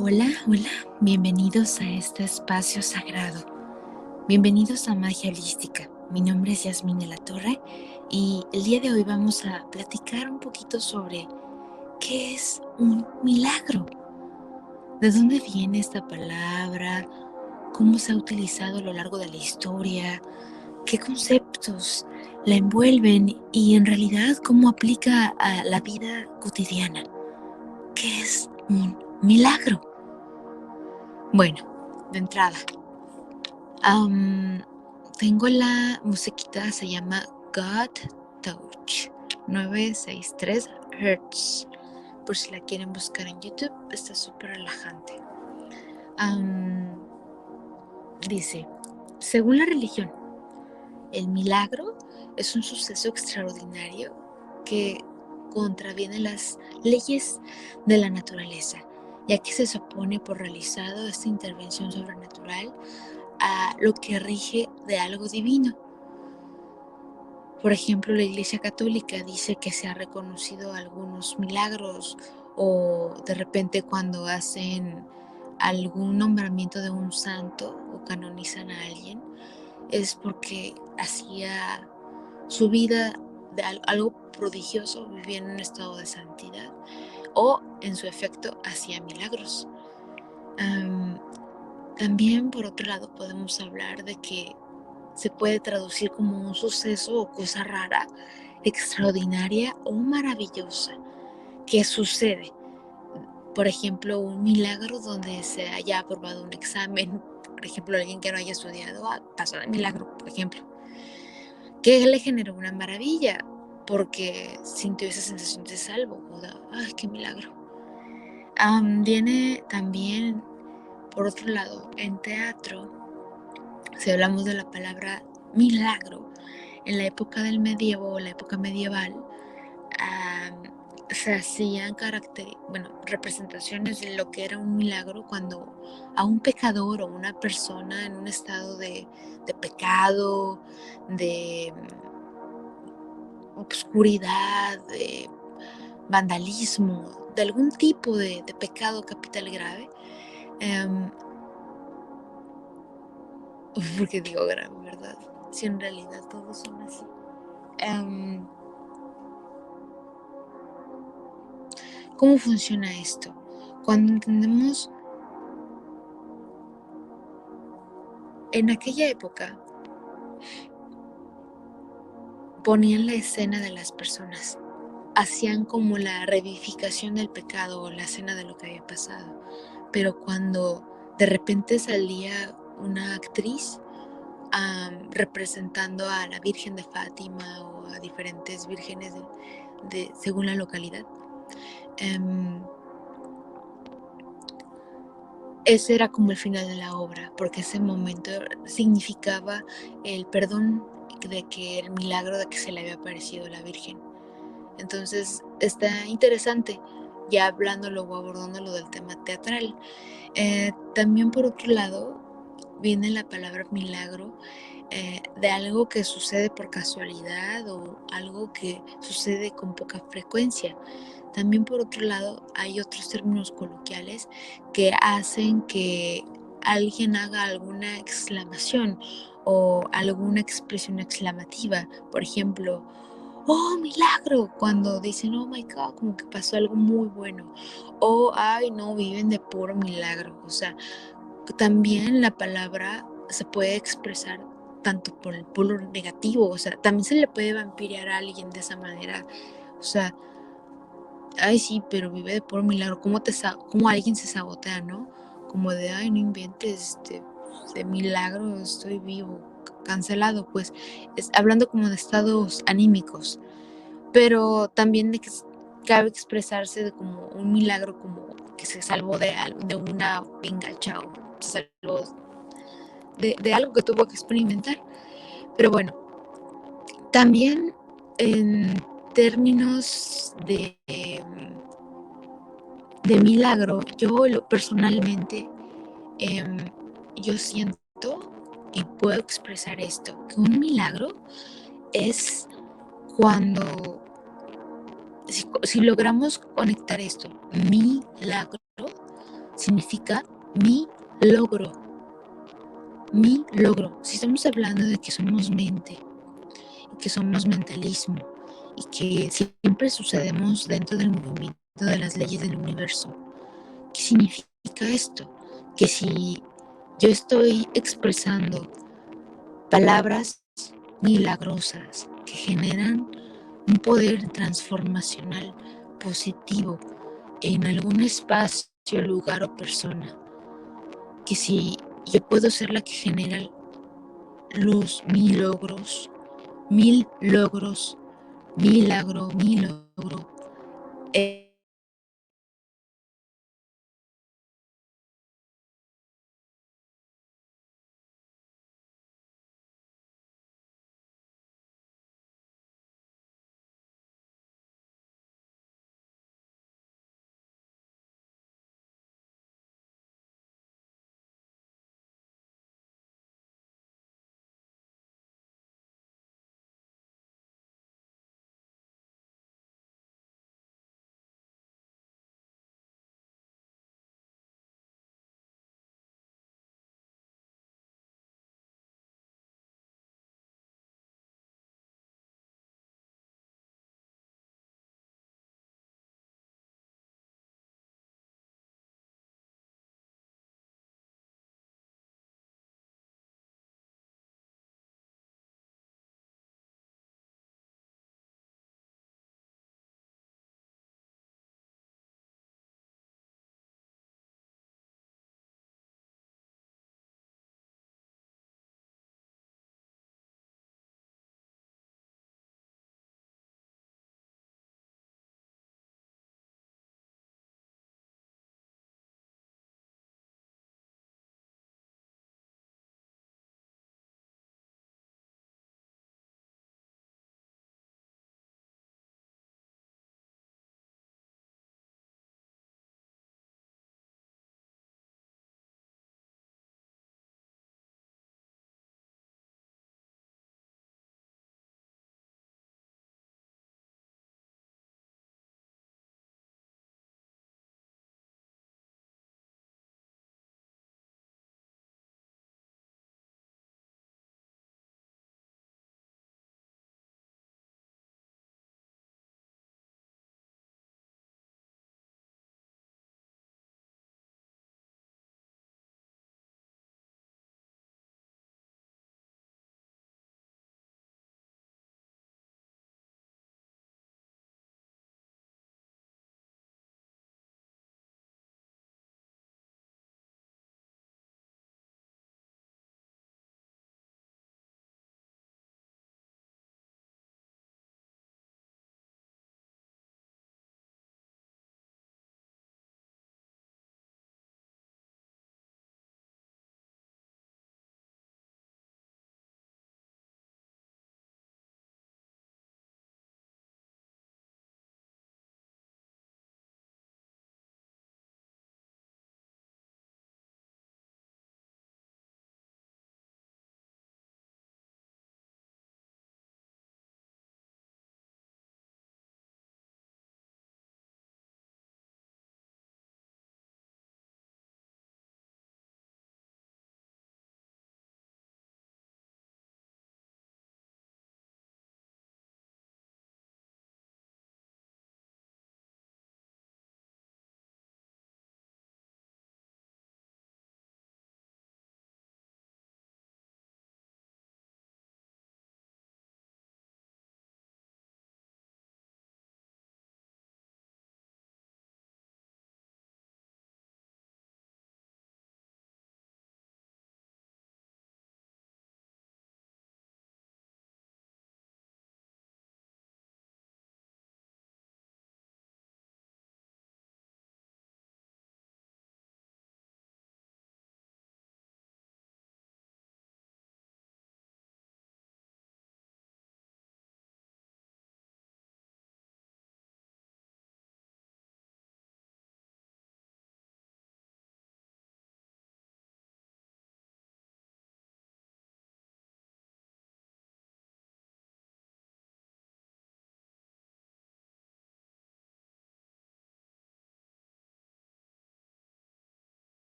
Hola, hola, bienvenidos a este espacio sagrado. Bienvenidos a Magia Holística. Mi nombre es Yasmín de la Torre y el día de hoy vamos a platicar un poquito sobre qué es un milagro. ¿De dónde viene esta palabra? ¿Cómo se ha utilizado a lo largo de la historia? ¿Qué conceptos la envuelven? Y en realidad, ¿cómo aplica a la vida cotidiana? ¿Qué es un milagro? Bueno, de entrada, tengo la musiquita, se llama God Touch 963 Hertz. Por si la quieren buscar en YouTube, está súper relajante. Dice, según la religión, el milagro es un suceso extraordinario que contraviene las leyes de la naturaleza, ya que se supone por realizado esta intervención sobrenatural a lo que rige de algo divino. Por ejemplo, la Iglesia Católica dice que se ha reconocido algunos milagros o de repente cuando hacen algún nombramiento de un santo o canonizan a alguien, es porque hacía su vida de algo prodigioso, vivía en un estado de santidad o en su efecto hacía milagros. También por otro lado podemos hablar de que se puede traducir como un suceso o cosa rara, extraordinaria o maravillosa que sucede. Por ejemplo, un milagro donde se haya aprobado un examen, por ejemplo, alguien que no haya estudiado, pasó de milagro, por ejemplo, que le generó una maravilla porque sintió esa sensación de salvo, o de, ¡ay, qué milagro! Viene también, por otro lado, en teatro, si hablamos de la palabra milagro, en la época del medievo o la época medieval, se hacían representaciones de lo que era un milagro cuando a un pecador o una persona en un estado de pecado, de obscuridad, de vandalismo, de algún tipo de pecado capital grave, em, porque digo grave, ¿verdad? Si en realidad todos son así. Em, ¿Cómo funciona esto? Cuando entendemos, en aquella época ponían la escena de las personas, hacían como la revivificación del pecado o la escena de lo que había pasado, pero cuando de repente salía una actriz representando a la Virgen de Fátima o a diferentes vírgenes según la localidad, em, ese era como el final de la obra, porque ese momento significaba el perdón de que el milagro de que se le había aparecido a la Virgen. Entonces está interesante, ya hablándolo o abordándolo del tema teatral. También por otro lado viene la palabra milagro, de algo que sucede por casualidad o algo que sucede con poca frecuencia. También por otro lado hay otros términos coloquiales que hacen que alguien haga alguna exclamación o alguna expresión exclamativa. Por ejemplo, ¡oh, milagro! Cuando dicen, oh my God, como que pasó algo muy bueno. O, ay, no, viven de puro milagro. O sea, también la palabra se puede expresar tanto por el polo negativo. O sea, también se le puede vampirear a alguien de esa manera. O sea, ay, sí, pero vive de puro milagro. ¿Cómo alguien se sabotea, no? Como de, ay, no inventes, de milagro estoy vivo, cancelado, pues, hablando como de estados anímicos. Pero también cabe expresarse de como un milagro, como que se salvó de una pingacha o se salvó de algo que tuvo que experimentar. Pero bueno, también en términos de milagro, personalmente, yo siento y puedo expresar esto, que un milagro es cuando, si logramos conectar esto, milagro, significa mi logro, mi logro. Si estamos hablando de que somos mente, que somos mentalismo y que siempre sucedemos dentro del movimiento de las leyes del universo, ¿qué significa esto? Que si yo estoy expresando palabras milagrosas que generan un poder transformacional positivo en algún espacio, lugar o persona, que si yo puedo ser la que genera luz, mil logros, milagro, mi logro,